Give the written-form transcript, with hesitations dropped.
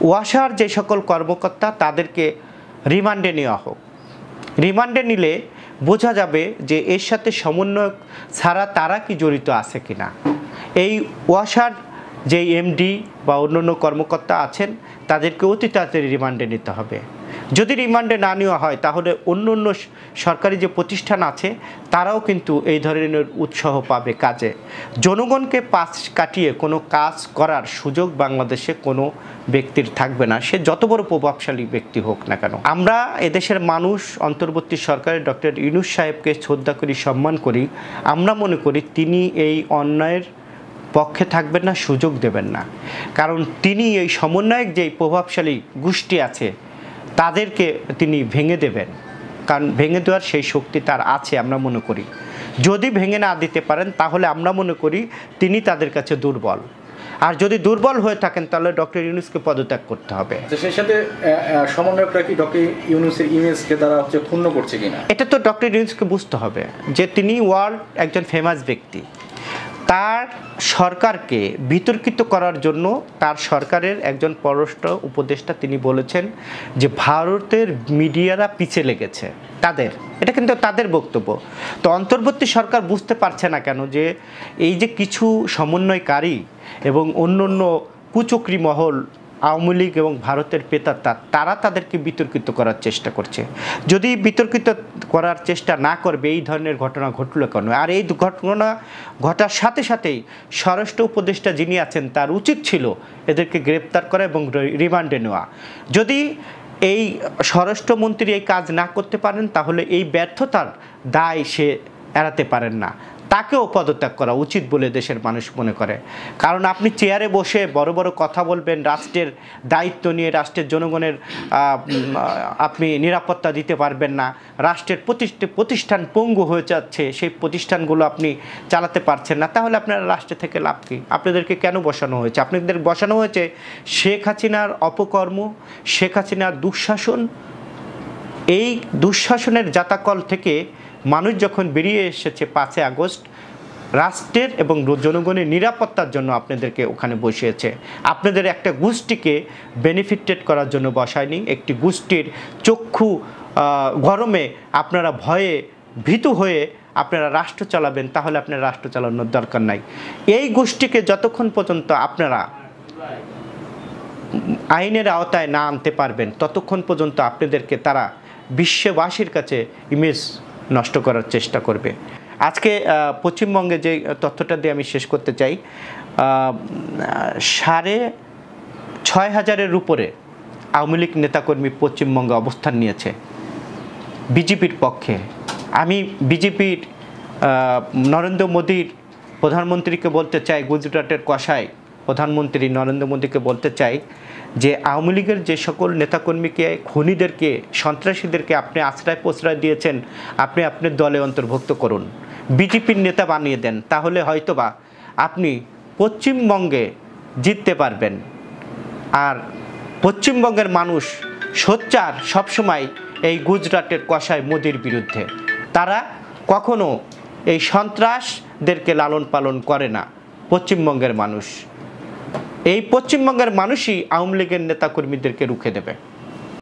ওয়াসার যে সকল কর্মকর্তা তাদেরকে রিমান্ডে নেওয়া হোক। রিমান্ডে নিলে বোঝা যাবে যে এর সাথে সমন্বয়ক ছাড়া তারা কি জড়িত আছে কিনা। এই ওয়াসার যে এমডি বা অন্যান্য কর্মকর্তা আছেন তাদেরকে অতি তাড়াতাড়ি রিমান্ডে নিতে হবে। যদি রিমান্ডে না নেওয়া হয় তাহলে অন্য সরকারি যে প্রতিষ্ঠান আছে তারাও কিন্তু এই ধরনের উৎসাহ পাবে কাজে। জনগণকে পাশ কাটিয়ে কোনো কাজ করার সুযোগ বাংলাদেশে কোনো ব্যক্তির থাকবে না, সে যত বড় প্রভাবশালী ব্যক্তি হোক না কেন। আমরা এদেশের মানুষ অন্তর্বর্তী সরকারের ডক্টর ইউনূস সাহেবকে শ্রদ্ধা করি, সম্মান করি। আমরা মনে করি তিনি এই অন্যায়ের পক্ষে থাকবেন না, সুযোগ দেবেন না। কারণ তিনি এই সমন্বয়ক যেই প্রভাবশালী গোষ্ঠী আছে তাদেরকে তিনি ভেঙে দেবেন, কারণ ভেঙে দেওয়ার সেই শক্তি তার আছে আমরা মনে করি। যদি ভেঙে না দিতে পারেন তাহলে আমরা মনে করি তিনি তাদের কাছে দুর্বল। আর যদি দুর্বল হয়ে থাকেন তাহলে ডক্টর ইউনূসকে পদত্যাগ করতে হবে। সেই সাথে সমন্বয়করা কি ডক্টর ইউনূসের ইমেজকে তারা ক্ষুণ্ণ করছে কিনা, এটা তো ডক্টর ইউনূসকে বুঝতে হবে যে তিনি ওয়ার্ল্ড একজন ফেমাস ব্যক্তি। তার সরকারকে বিতর্কিত করার জন্য তার সরকারের একজন পররাষ্ট্র উপদেষ্টা তিনি বলেছেন যে ভারতের মিডিয়ারা পিছে লেগেছে তাদের, এটা কিন্তু তাদের বক্তব্য। তো অন্তর্বর্তী সরকার বুঝতে পারছে না কেন যে এই যে কিছু সমন্বয়কারী এবং অন্য কুচক্রী মহল, আওয়ামী লীগ এবং ভারতের পেতাত্তা, তারা তাদেরকে বিতর্কিত করার চেষ্টা করছে। যদি বিতর্কিত করার চেষ্টা না করবে এই ধরনের ঘটনা ঘটলো কেন? আর এই ঘটনা ঘটার সাথে সাথেই স্বরাষ্ট্র উপদেষ্টা যিনি আছেন তার উচিত ছিল এদেরকে গ্রেপ্তার করা এবং রিমান্ডে নেওয়া। যদি এই স্বরাষ্ট্রমন্ত্রী এই কাজ না করতে পারেন তাহলে এই ব্যর্থতার দায় সে এড়াতে পারেন না, তাকেও পদত্যাগ করা উচিত বলে দেশের মানুষ মনে করে। কারণ আপনি চেয়ারে বসে বড় বড় কথা বলবেন, রাষ্ট্রের দায়িত্ব নিয়ে রাষ্ট্রের জনগণের আপনি নিরাপত্তা দিতে পারবেন না, রাষ্ট্রের প্রতিষ্ঠান পঙ্গু হয়ে যাচ্ছে, সেই প্রতিষ্ঠানগুলো আপনি চালাতে পারছেন না, তাহলে আপনারা রাষ্ট্র থেকে লাভ কী? আপনাদেরকে কেন বসানো হয়েছে? আপনাদের বসানো হয়েছে শেখ হাসিনার অপকর্ম, শেখ হাসিনার দুঃশাসন। এই দুঃশাসনের জাতাকল থেকে মানুষ যখন বেরিয়ে এসেছে 5 আগস্ট, রাষ্ট্রের এবং জনগণের নিরাপত্তার জন্য আপনাদেরকে ওখানে বসিয়েছে। আপনাদের একটা গোষ্ঠীকে বেনিফিটেড করার জন্য বসায়নি। একটি গোষ্ঠীর চক্ষু গরমে আপনারা ভয়ে ভীতু হয়ে আপনারা রাষ্ট্র চালাবেন, তাহলে আপনার রাষ্ট্র চালানোর দরকার নাই। এই গোষ্ঠীকে যতক্ষণ পর্যন্ত আপনারা আইনের আওতায় না আনতে পারবেন ততক্ষণ পর্যন্ত আপনাদেরকে তারা বিশ্ববাসীর কাছে ইমেজ নষ্ট করার চেষ্টা করবে। আজকে পশ্চিমবঙ্গে যে তথ্যটা দিয়ে আমি শেষ করতে চাই, 6,500-এর উপরে আওয়ামী লীগ নেতাকর্মী পশ্চিমবঙ্গে অবস্থান নিয়েছে বিজেপির পক্ষে। আমি বিজেপির নরেন্দ্র মোদীর প্রধানমন্ত্রীকে বলতে চাই, গুজরাটের কসাই প্রধানমন্ত্রী নরেন্দ্র মোদীকে বলতে চাই যে আওয়ামী লীগের যে সকল নেতাকর্মীকে, খুনিদেরকে, সন্ত্রাসীদেরকে আপনি আশ্রয় প্রশ্রয় দিয়েছেন আপনি আপনার দলে অন্তর্ভুক্ত করুন, বিজেপির নেতা বানিয়ে দেন, তাহলে হয়তোবা আপনি পশ্চিমবঙ্গে জিততে পারবেন। আর পশ্চিমবঙ্গের মানুষ সোচ্চার সবসময় এই গুজরাটের কসাই মোদির বিরুদ্ধে। তারা কখনো এই সন্ত্রাসদেরকে লালন পালন করে না পশ্চিমবঙ্গের মানুষ। এই পশ্চিমবঙ্গের মানুষই আওয়ামী লীগের নেতাকর্মীদেরকে রুখে দেবে।